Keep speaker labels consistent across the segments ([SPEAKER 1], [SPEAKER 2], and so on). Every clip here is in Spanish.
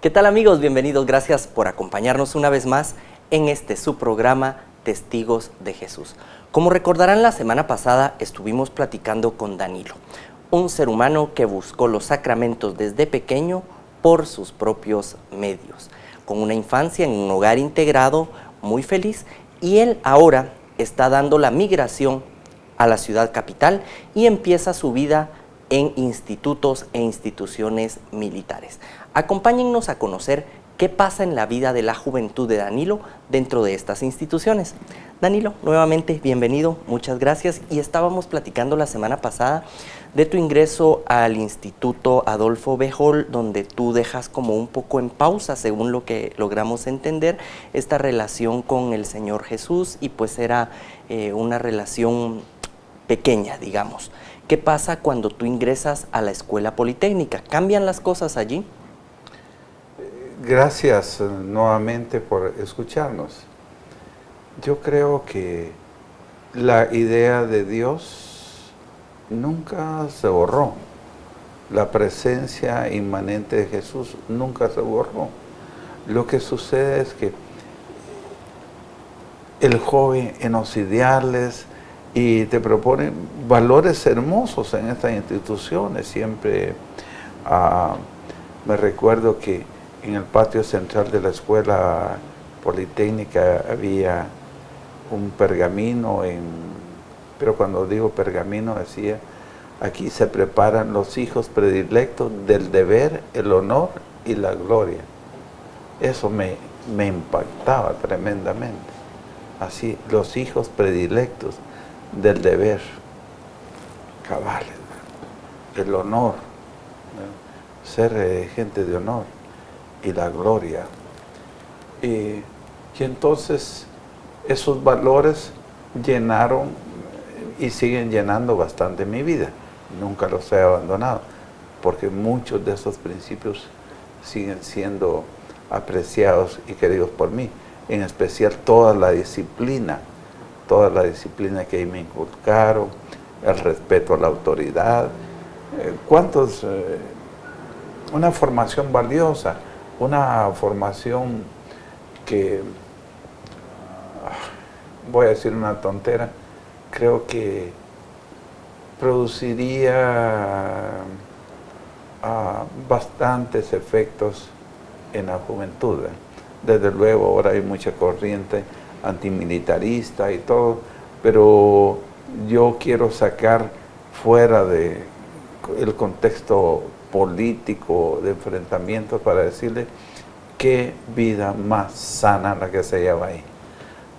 [SPEAKER 1] ¿Qué tal amigos? Bienvenidos, gracias por acompañarnos una vez más en su programa Testigos de Jesús. Como recordarán, la semana pasada estuvimos platicando con Danilo, un ser humano que buscó los sacramentos desde pequeño por sus propios medios, con una infancia en un hogar integrado muy feliz, y él ahora está dando la migración a la ciudad capital y empieza su vida en institutos e instituciones militares. Acompáñennos a conocer qué pasa en la vida de la juventud de Danilo dentro de estas instituciones. Danilo, nuevamente bienvenido, muchas gracias. Y estábamos platicando la semana pasada de tu ingreso al Instituto Adolfo Béjol, donde tú dejas como un poco en pausa, según lo que logramos entender, esta relación con el Señor Jesús, y pues era una relación pequeña, digamos. ¿Qué pasa cuando tú ingresas a la escuela politécnica? ¿Cambian las cosas allí?
[SPEAKER 2] Gracias nuevamente por escucharnos. Yo creo que la idea de Dios nunca se borró. La presencia inmanente de Jesús nunca se borró. Lo que sucede es que el joven en los ideales y te propone valores hermosos en estas instituciones. Siempre me recuerdo que en el patio central de la escuela politécnica había un pergamino, pero cuando digo pergamino decía: aquí se preparan los hijos predilectos del deber, el honor y la gloria. Eso me impactaba tremendamente. Así, los hijos predilectos del deber, cabales, el honor, ¿no? Ser gente de honor y la gloria. Y entonces esos valores llenaron y siguen llenando bastante mi vida. Nunca los he abandonado, porque muchos de esos principios siguen siendo apreciados y queridos por mí. En especial toda la disciplina que ahí me inculcaron, el respeto a la autoridad. Una formación valiosa, una formación que, voy a decir una tontera, creo que produciría bastantes efectos en la juventud. Desde luego ahora hay mucha corriente antimilitarista y todo, pero yo quiero sacar fuera de el contexto político de enfrentamientos para decirle qué vida más sana la que se lleva ahí,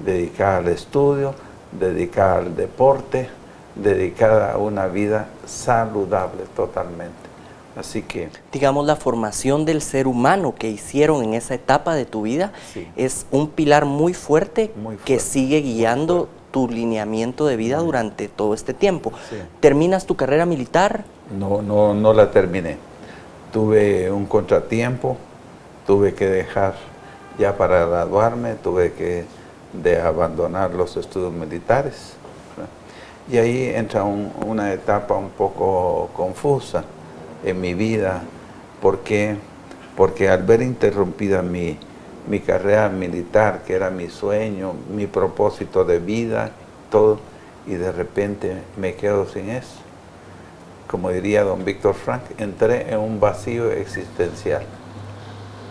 [SPEAKER 2] dedicada al estudio, dedicada al deporte, dedicada a una vida saludable totalmente. Así que,
[SPEAKER 1] digamos, la formación del ser humano que hicieron en esa etapa de tu vida, sí, es un pilar muy fuerte que sigue guiando tu lineamiento de vida durante todo este tiempo. Sí. ¿Terminas tu carrera militar?
[SPEAKER 2] No la terminé. Tuve un contratiempo, tuve que dejar ya para graduarme, tuve que abandonar los estudios militares. Y ahí entra una etapa un poco confusa en mi vida. ¿Por qué? Porque al ver interrumpida mi carrera militar, que era mi sueño, mi propósito de vida, todo, y de repente me quedo sin eso. Como diría don Víctor Frank, entré en un vacío existencial.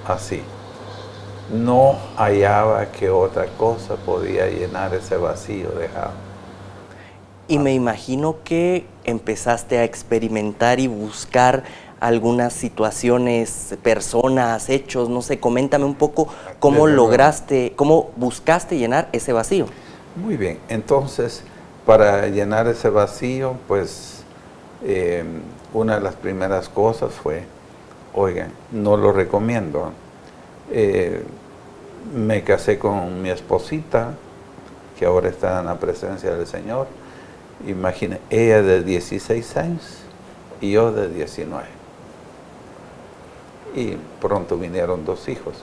[SPEAKER 2] Así. No hallaba que otra cosa podía llenar ese vacío dejado.
[SPEAKER 1] Y me imagino que empezaste a experimentar y buscar algunas situaciones, personas, hechos, no sé, coméntame un poco cómo cómo buscaste llenar ese vacío.
[SPEAKER 2] Muy bien, entonces, para llenar ese vacío, pues, una de las primeras cosas fue, oigan, no lo recomiendo. Me casé con mi esposita, que ahora está en la presencia del Señor. Imaginen, ella de 16 años y yo de 19. Y pronto vinieron 2 hijos.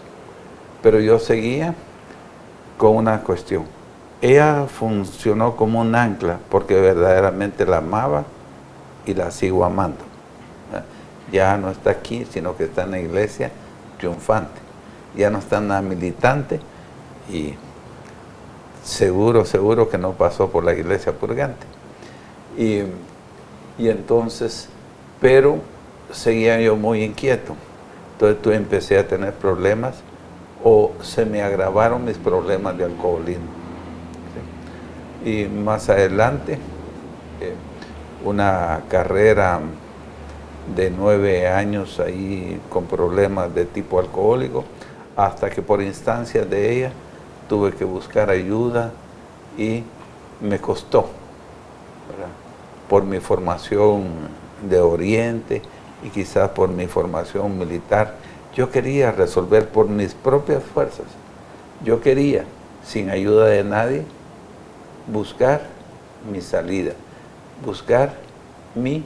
[SPEAKER 2] Pero yo seguía con una cuestión. Ella funcionó como un ancla porque verdaderamente la amaba y la sigo amando. Ya no está aquí, sino que está en la iglesia triunfante, ya no es tan militante y seguro que no pasó por la iglesia purgante. Y entonces, pero seguía yo muy inquieto. Entonces empecé a tener problemas o se me agravaron mis problemas de alcoholismo. ¿Sí? Y más adelante, una carrera de 9 años ahí con problemas de tipo alcohólico, hasta que por instancias de ella tuve que buscar ayuda y me costó, ¿verdad? Por mi formación de Oriente y quizás por mi formación militar, yo quería resolver por mis propias fuerzas. Yo quería, sin ayuda de nadie, buscar mi salida, buscar mi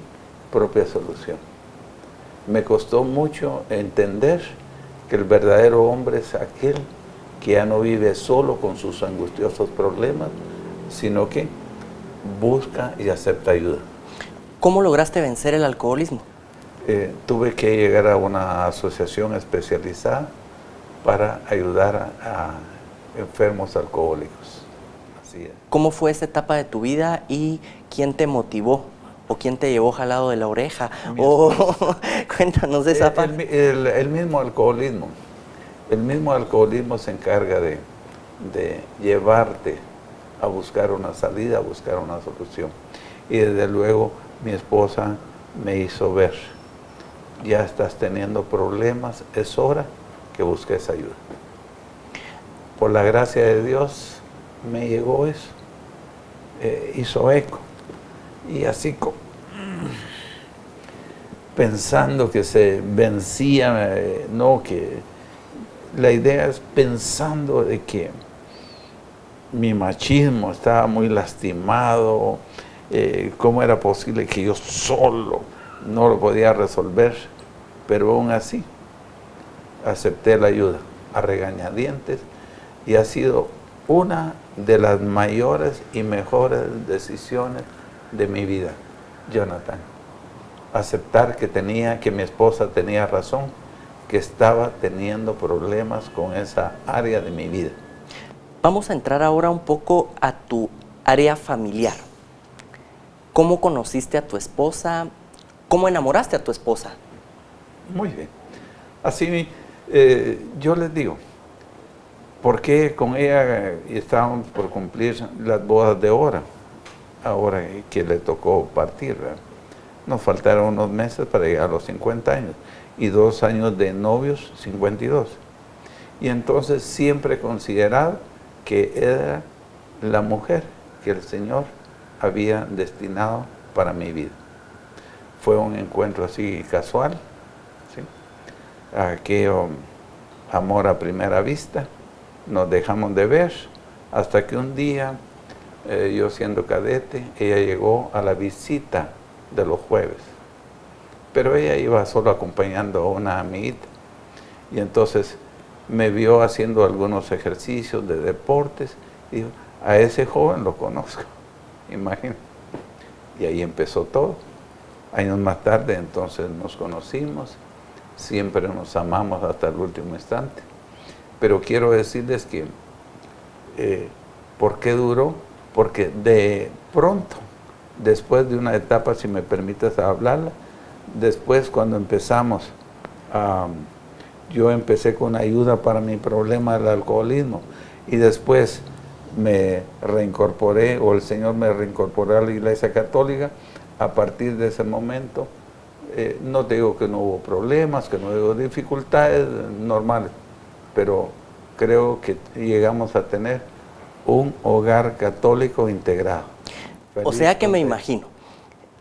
[SPEAKER 2] propia solución. Me costó mucho entender que el verdadero hombre es aquel que ya no vive solo con sus angustiosos problemas, sino que busca y acepta ayuda.
[SPEAKER 1] ¿Cómo lograste vencer el alcoholismo?
[SPEAKER 2] Tuve que llegar a una asociación especializada para ayudar a enfermos alcohólicos. Así es.
[SPEAKER 1] ¿Cómo fue esa etapa de tu vida y quién te motivó? ¿O quién te llevó jalado de la oreja? Cuéntanos de esa parte.
[SPEAKER 2] El mismo alcoholismo. El mismo alcoholismo se encarga de llevarte a buscar una salida, a buscar una solución. Y desde luego mi esposa me hizo ver, ya estás teniendo problemas, es hora que busques ayuda. Por la gracia de Dios me llegó eso, hizo eco. Y así pensando que se vencía, no, que la idea es pensando de que mi machismo estaba muy lastimado, cómo era posible que yo solo no lo podía resolver, pero aún así acepté la ayuda a regañadientes y ha sido una de las mayores y mejores decisiones de mi vida, Jonathan. Aceptar que mi esposa tenía razón, que estaba teniendo problemas con esa área de mi vida.
[SPEAKER 1] Vamos a entrar ahora un poco a tu área familiar. ¿Cómo conociste a tu esposa? ¿Cómo enamoraste a tu esposa?
[SPEAKER 2] Muy bien. Así yo les digo, porque con ella estábamos por cumplir las bodas de hora, ahora que le tocó partir, ¿verdad? Nos faltaron unos meses para llegar a los 50 años y 2 años de novios, 52. Y entonces siempre he considerado que era la mujer que el Señor había destinado para mi vida. Fue un encuentro así casual, ¿sí? Aquello, amor a primera vista, nos dejamos de ver, hasta que un día, yo siendo cadete, ella llegó a la visita de los jueves, pero ella iba solo acompañando a una amiguita, y entonces me vio haciendo algunos ejercicios de deportes, y dijo, a ese joven lo conozco, imagínate, y ahí empezó todo. Años más tarde entonces nos conocimos, siempre nos amamos hasta el último instante, pero quiero decirles que, ¿por qué duró? Porque de pronto, después de una etapa, si me permites hablarla, después cuando empezamos, yo empecé con ayuda para mi problema del alcoholismo y después me reincorporé, o el Señor me reincorporó a la Iglesia Católica. A partir de ese momento, no te digo que no hubo problemas, que no hubo dificultades normales, pero creo que llegamos a tener un hogar católico integrado.
[SPEAKER 1] O sea que me imagino,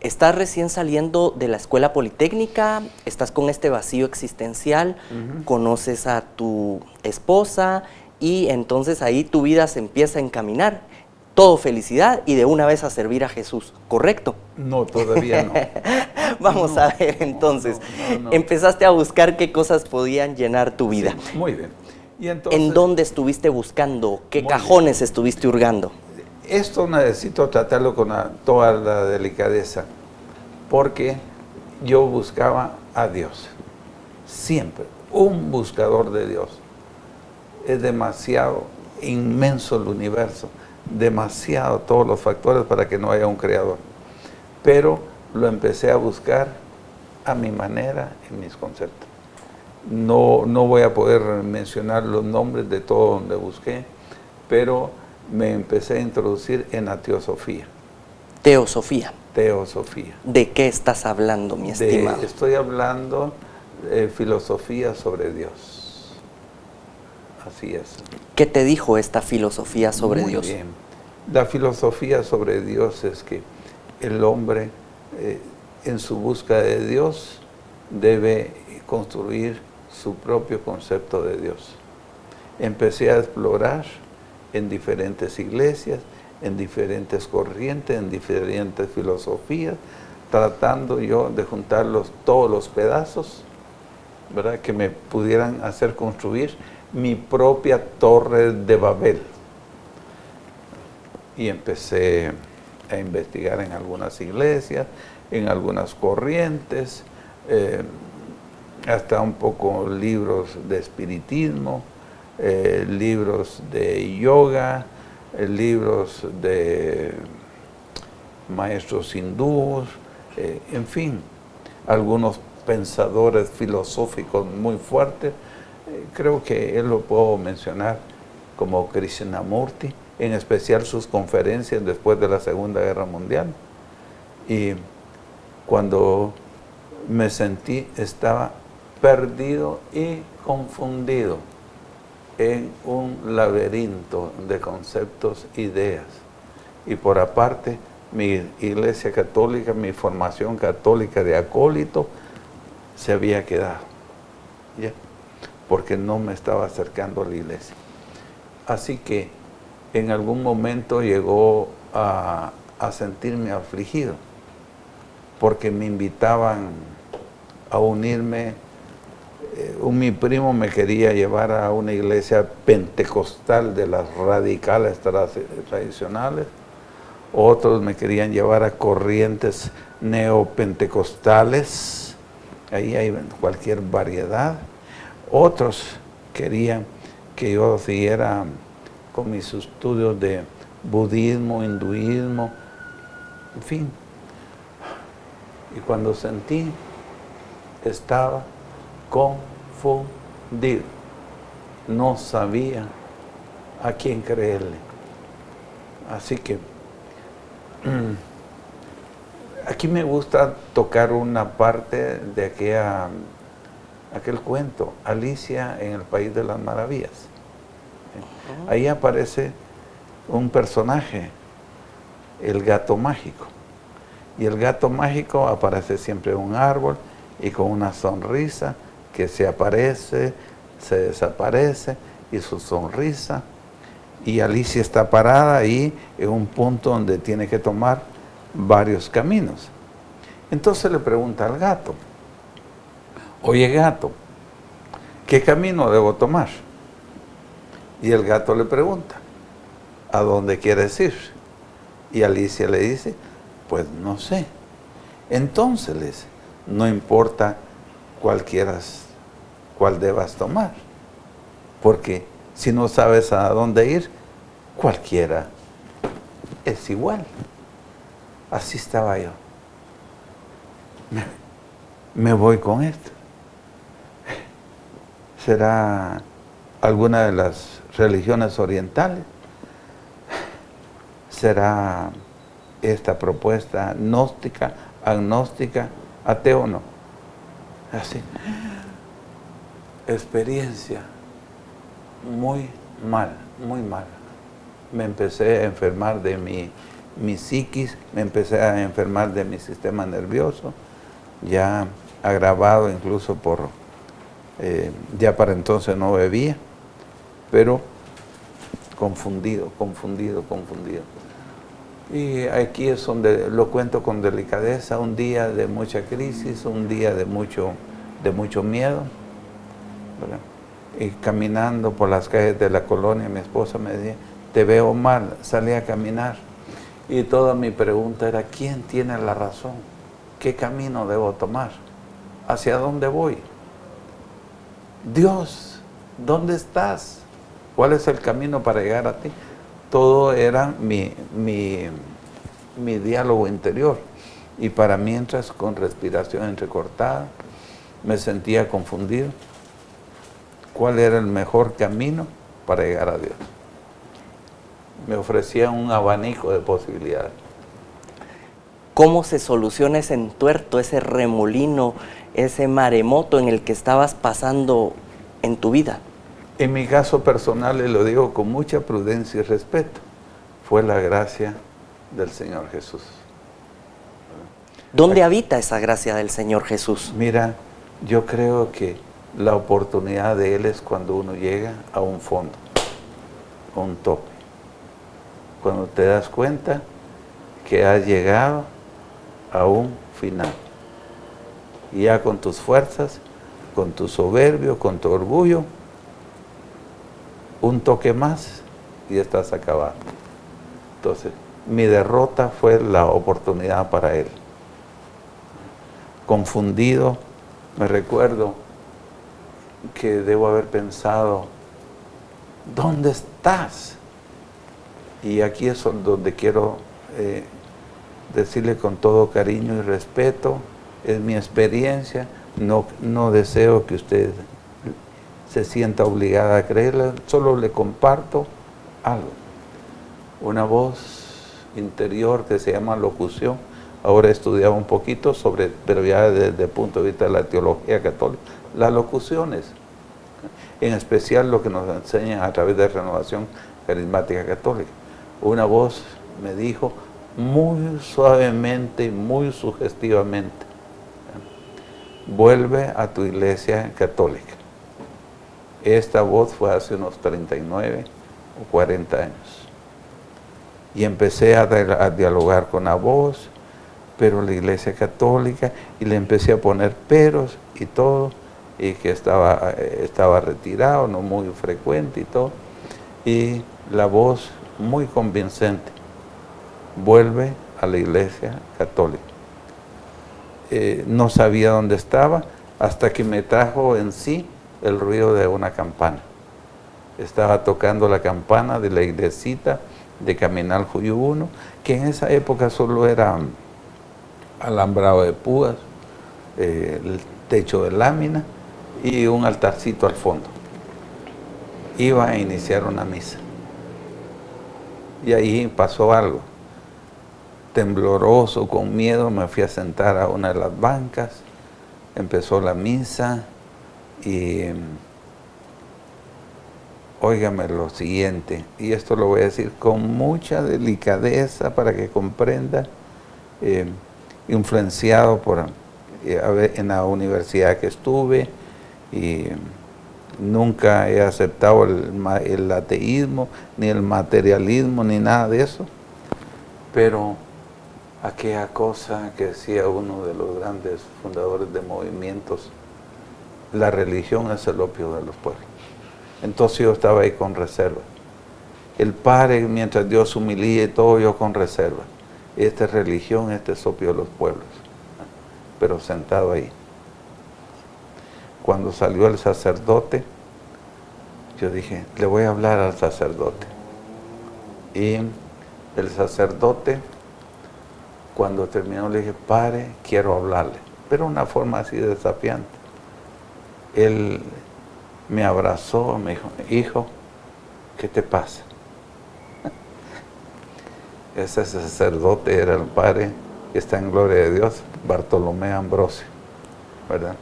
[SPEAKER 1] estás recién saliendo de la escuela politécnica, estás con este vacío existencial, conoces a tu esposa y entonces ahí tu vida se empieza a encaminar. Todo felicidad y de una vez a servir a Jesús, ¿correcto?
[SPEAKER 2] No, todavía no.
[SPEAKER 1] Vamos a ver entonces. Empezaste a buscar qué cosas podían llenar tu vida.
[SPEAKER 2] Sí, muy bien. Y entonces,
[SPEAKER 1] ¿en dónde estuviste buscando? ¿Qué cajones estuviste hurgando?
[SPEAKER 2] Esto necesito tratarlo con toda la delicadeza, porque yo buscaba a Dios, siempre. un buscador de Dios. Es demasiado inmenso el universo, demasiado todos los factores para que no haya un creador. Pero lo empecé a buscar a mi manera, en mis conceptos. No voy a poder mencionar los nombres de todo donde busqué, pero me empecé a introducir en la teosofía.
[SPEAKER 1] Teosofía.
[SPEAKER 2] Teosofía.
[SPEAKER 1] ¿De qué estás hablando, mi estimado?
[SPEAKER 2] Estoy hablando de filosofía sobre Dios. Así es.
[SPEAKER 1] ¿Qué te dijo esta filosofía sobre
[SPEAKER 2] Muy
[SPEAKER 1] Dios?
[SPEAKER 2] bien. La filosofía sobre Dios es que el hombre, en su búsqueda de Dios, debe construir su propio concepto de Dios. Empecé a explorar en diferentes iglesias, en diferentes corrientes, en diferentes filosofías, tratando yo de juntar todos los pedazos, ¿verdad?, que me pudieran hacer construir mi propia torre de Babel. Y empecé a investigar en algunas iglesias, en algunas corrientes, hasta un poco libros de espiritismo, libros de yoga, libros de maestros hindúes, en fin, algunos pensadores filosóficos muy fuertes. Creo que él lo puedo mencionar como Krishnamurti, en especial sus conferencias después de la Segunda Guerra Mundial. Y cuando me sentí, estaba perdido y confundido en un laberinto de conceptos, ideas. Y por aparte, mi iglesia católica, mi formación católica de acólito, se había quedado, ¿ya?, porque no me estaba acercando a la iglesia. Así que en algún momento llegó a sentirme afligido, porque me invitaban a unirme. Mi primo me quería llevar a una iglesia pentecostal de las radicales tradicionales, otros me querían llevar a corrientes neopentecostales, ahí hay cualquier variedad, otros querían que yo siguiera con mis estudios de budismo, hinduismo, en fin. Y cuando sentí, estaba confundido, no sabía a quién creerle. Así que aquí me gusta tocar una parte de aquel cuento, Alicia en el País de las Maravillas. Ahí aparece un personaje, el gato mágico. Y el gato mágico aparece siempre en un árbol y con una sonrisa que se aparece, se desaparece, y su sonrisa. Y Alicia está parada ahí en un punto donde tiene que tomar varios caminos. Entonces le pregunta al gato: oye, gato, ¿qué camino debo tomar? Y el gato le pregunta: ¿a dónde quieres ir? Y Alicia le dice: pues no sé. Entonces le dice: no importa cuál debas tomar, porque si no sabes a dónde ir, cualquiera es igual. Así estaba yo. Me voy con esto. ¿Será alguna de las religiones orientales? ¿Será esta propuesta gnóstica, agnóstica, ateo o no? Así. Experiencia muy mal, muy mal. Me empecé a enfermar de mi psiquis, me empecé a enfermar de mi sistema nervioso, ya agravado incluso por, ya para entonces no bebía, pero confundido. Y aquí es donde lo cuento con delicadeza, un día de mucha crisis, un día de mucho miedo, ¿verdad? Y caminando por las calles de la colonia, mi esposa me decía: te veo mal, salí a caminar. Y toda mi pregunta era: ¿quién tiene la razón? ¿Qué camino debo tomar? ¿Hacia dónde voy? Dios, ¿dónde estás? ¿Cuál es el camino para llegar a ti? Todo era mi diálogo interior. Y para mientras, con respiración entrecortada, me sentía confundido. ¿Cuál era el mejor camino para llegar a Dios? Me ofrecía un abanico de posibilidades.
[SPEAKER 1] ¿Cómo se soluciona ese entuerto, ese remolino, ese maremoto en el que estabas pasando en tu vida?
[SPEAKER 2] En mi caso personal, y lo digo con mucha prudencia y respeto, fue la gracia del Señor Jesús.
[SPEAKER 1] ¿Dónde habita esa gracia del Señor Jesús?
[SPEAKER 2] Mira, yo creo que la oportunidad de Él es cuando uno llega a un fondo, a un tope. Cuando te das cuenta que has llegado a un final. Y ya con tus fuerzas, con tu soberbio, con tu orgullo, un toque más y estás acabado. Entonces, mi derrota fue la oportunidad para Él. Confundido, me recuerdo que debo haber pensado, ¿dónde estás? Y aquí es donde quiero decirle con todo cariño y respeto, es mi experiencia, no deseo que usted se sienta obligada a creerla, solo le comparto algo. Una voz interior que se llama locución. Ahora he estudiado un poquito sobre, pero ya desde el punto de vista de la teología católica, las locuciones, en especial lo que nos enseñan a través de Renovación Carismática Católica. Una voz me dijo muy suavemente y muy sugestivamente, vuelve a tu iglesia católica. Esta voz fue hace unos 39 o 40 años. Y empecé a dialogar con la voz, pero la iglesia católica, y le empecé a poner peros y todo, y que estaba retirado, no muy frecuente y todo, y la voz muy convincente, vuelve a la iglesia católica. No sabía dónde estaba, hasta que me trajo en sí el ruido de una campana. Estaba tocando la campana de la iglesita de Caminal Juyú 1, que en esa época solo era alambrado de púas, el techo de lámina y un altarcito al fondo. Iba a iniciar una misa. Y ahí pasó algo. Tembloroso, con miedo, me fui a sentar a una de las bancas. Empezó la misa y óigame lo siguiente, y esto lo voy a decir con mucha delicadeza para que comprenda, influenciado por en la universidad que estuve, y nunca he aceptado el ateísmo, ni el materialismo, ni nada de eso, pero aquella cosa que decía uno de los grandes fundadores de movimientos, la religión es el opio de los pueblos. Entonces yo estaba ahí con reserva. El Padre, mientras Dios humilía y todo, yo con reserva. Esta es religión, este es opio de los pueblos. Pero sentado ahí. Cuando salió el sacerdote, yo dije, le voy a hablar al sacerdote. Y el sacerdote, cuando terminó, le dije, Padre, quiero hablarle. Pero una forma así desafiante. Él me abrazó, me dijo, hijo, ¿qué te pasa? Ese sacerdote era el padre que está en gloria de Dios, Bartolomé Ambrosio, ¿verdad?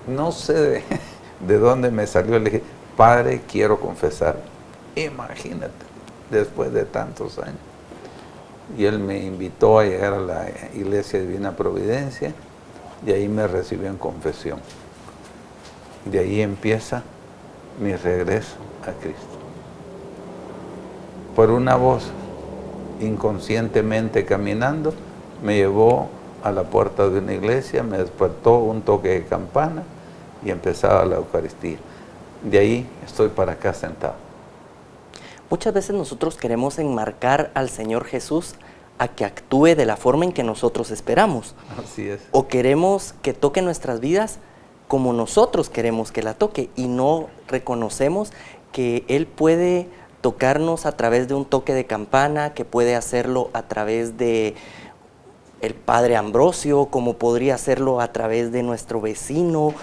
[SPEAKER 2] No sé de dónde me salió, le dije, Padre, quiero confesar. Imagínate, después de tantos años. Y él me invitó a llegar a la Iglesia Divina Providencia, y ahí me recibió en confesión. De ahí empieza mi regreso a Cristo. Por una voz, inconscientemente caminando, me llevó a la puerta de una iglesia, me despertó un toque de campana y empezaba la Eucaristía. De ahí estoy para acá sentado.
[SPEAKER 1] Muchas veces nosotros queremos enmarcar al Señor Jesús a que actúe de la forma en que nosotros esperamos.
[SPEAKER 2] Así es.
[SPEAKER 1] O queremos que toque nuestras vidas como nosotros queremos que la toque y no reconocemos que Él puede tocarnos a través de un toque de campana, que puede hacerlo a través de el Padre Ambrosio, como podría hacerlo a través de nuestro vecino.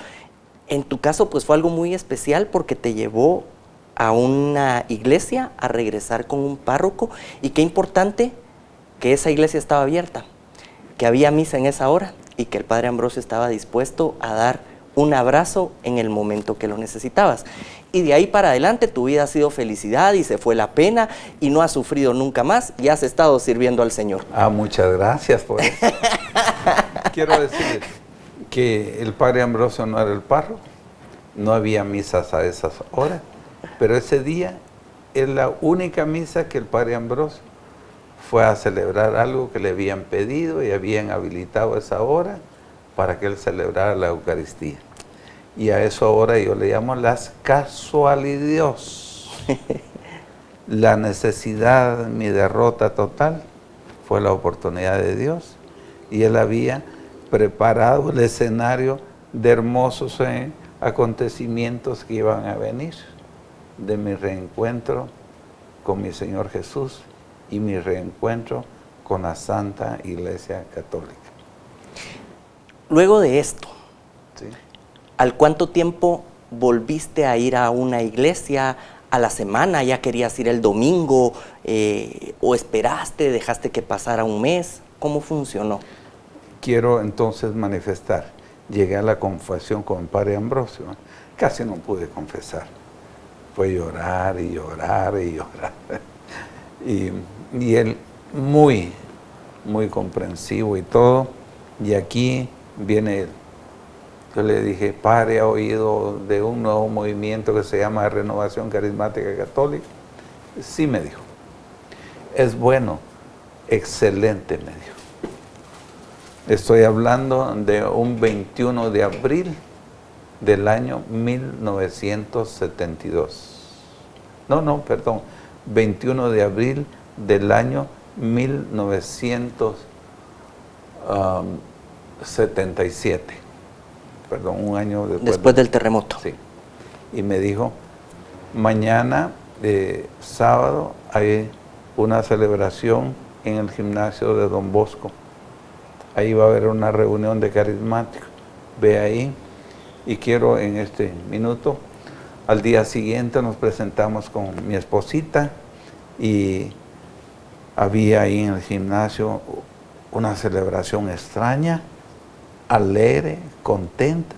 [SPEAKER 1] En tu caso, pues fue algo muy especial porque te llevó a una iglesia a regresar con un párroco, y qué importante que esa iglesia estaba abierta, que había misa en esa hora y que el Padre Ambrosio estaba dispuesto a dar un abrazo en el momento que lo necesitabas. Y de ahí para adelante tu vida ha sido felicidad y se fue la pena y no has sufrido nunca más y has estado sirviendo al Señor.
[SPEAKER 2] Muchas gracias por eso. Quiero decir que el Padre Ambrosio no era el párroco, no había misas a esas horas, pero ese día es la única misa que el Padre Ambrosio fue a celebrar algo que le habían pedido y habían habilitado esa hora para que él celebrara la Eucaristía. Y a eso ahora yo le llamo las casualidades. La necesidad, mi derrota total, fue la oportunidad de Dios. Y Él había preparado el escenario de hermosos acontecimientos que iban a venir, de mi reencuentro con mi Señor Jesús y mi reencuentro con la Santa Iglesia Católica.
[SPEAKER 1] Luego de esto,
[SPEAKER 2] ¿sí?
[SPEAKER 1] ¿Al cuánto tiempo volviste a ir a una iglesia? ¿A la semana? ¿Ya querías ir el domingo? ¿O esperaste, dejaste que pasara un mes? ¿Cómo funcionó?
[SPEAKER 2] Quiero entonces manifestar. Llegué a la confesión con el Padre Ambrosio. Casi no pude confesar. Fue llorar y llorar y llorar. Y él muy, muy comprensivo y todo. Y aquí viene él. Yo le dije, Padre, ¿ha oído de un nuevo movimiento que se llama Renovación Carismática Católica? Sí, me dijo. Es bueno, excelente, me dijo. Estoy hablando de un 21 de abril del año 1972. No, perdón, 21 de abril del año 1977. Perdón, un año
[SPEAKER 1] después del terremoto.
[SPEAKER 2] Sí. Y me dijo, mañana, sábado, hay una celebración en el gimnasio de Don Bosco. Ahí va a haber una reunión de carismáticos. Ve ahí. Y quiero en este minuto, al día siguiente nos presentamos con mi esposita y había ahí en el gimnasio una celebración extraña, alegre, contenta,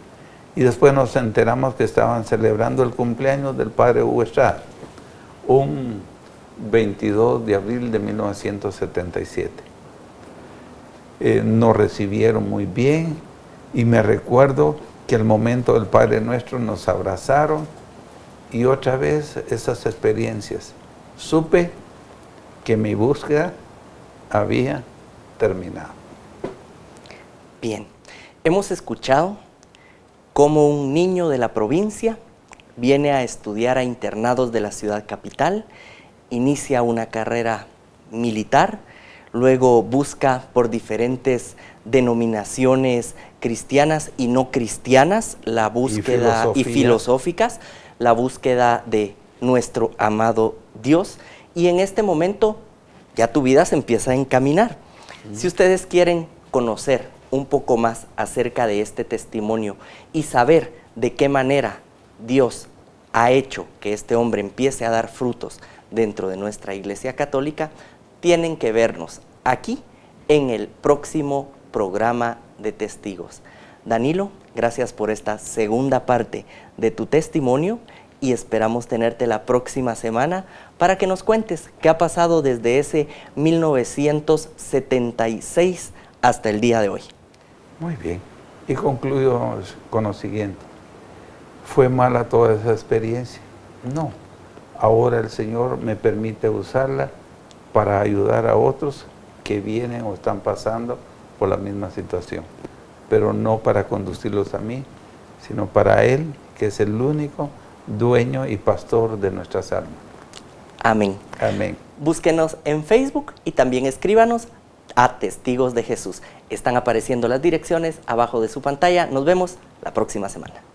[SPEAKER 2] y después nos enteramos que estaban celebrando el cumpleaños del Padre Hugo Estrada, un 22 de abril de 1977. Nos recibieron muy bien y me recuerdo que al momento del Padre Nuestro nos abrazaron y otra vez esas experiencias. Supe que mi búsqueda había terminado.
[SPEAKER 1] Bien. Hemos escuchado cómo un niño de la provincia viene a estudiar a internados de la ciudad capital, inicia una carrera militar, luego busca por diferentes denominaciones cristianas y no cristianas la búsqueda y filosóficas, la búsqueda de nuestro amado Dios, y en este momento ya tu vida se empieza a encaminar. Si ustedes quieren conocer un poco más acerca de este testimonio y saber de qué manera Dios ha hecho que este hombre empiece a dar frutos dentro de nuestra Iglesia Católica, tienen que vernos aquí en el próximo programa de Testigos. Danilo, gracias por esta segunda parte de tu testimonio y esperamos tenerte la próxima semana para que nos cuentes qué ha pasado desde ese 1976 hasta el día de hoy.
[SPEAKER 2] Muy bien. Y concluyo con lo siguiente. ¿Fue mala toda esa experiencia? No. Ahora el Señor me permite usarla para ayudar a otros que vienen o están pasando por la misma situación. Pero no para conducirlos a mí, sino para Él, que es el único dueño y pastor de nuestras almas.
[SPEAKER 1] Amén.
[SPEAKER 2] Amén.
[SPEAKER 1] Búsquenos en Facebook y también escríbanos a Testigos de Jesús. Están apareciendo las direcciones abajo de su pantalla. Nos vemos la próxima semana.